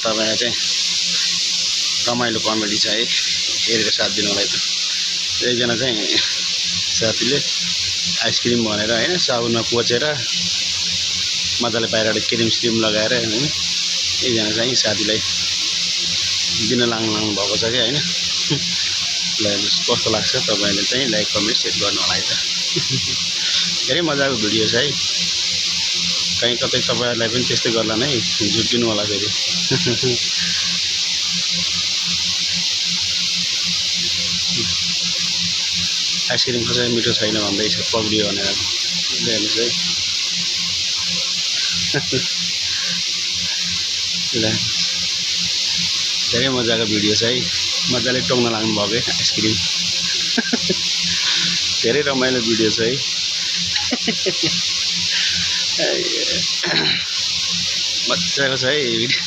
तपाईलाई चाहिँ रमाइलो कमेडी छ है हेरेर साथ दिनलाई त। एकजना चाहिँ साथीले आइसक्रिम भनेर हैन साबुनमा पोछेर मजाले बाहिरबाट क्रिम स्क्रिम लगाएर हैन एकजना चाहिँ साथीलाई दिन लाग्नु भएको छ कि हैन। ल कस्तो लाग्छ तपाईले चाहिँ लाइक कमेन्ट शेयर गर्नु होला है त। धेरै मजाको भिडियो छ है। कहीँ कतै तपाईहरुलाई पनि त्यस्तै गर्ला नै झुक्किनु होला फेरि। आइसक्रिम कसै मिठो छैन भन्दैछ पग्लियो भनेर हेर्नुस् है। ल धेरै मजाको भिडियो छ है। मजाले टोक्न लाग्नु भएको है आइसक्रिम। धेरै रमाइलो भिडियो छ है। मजाको छ है भिडियो।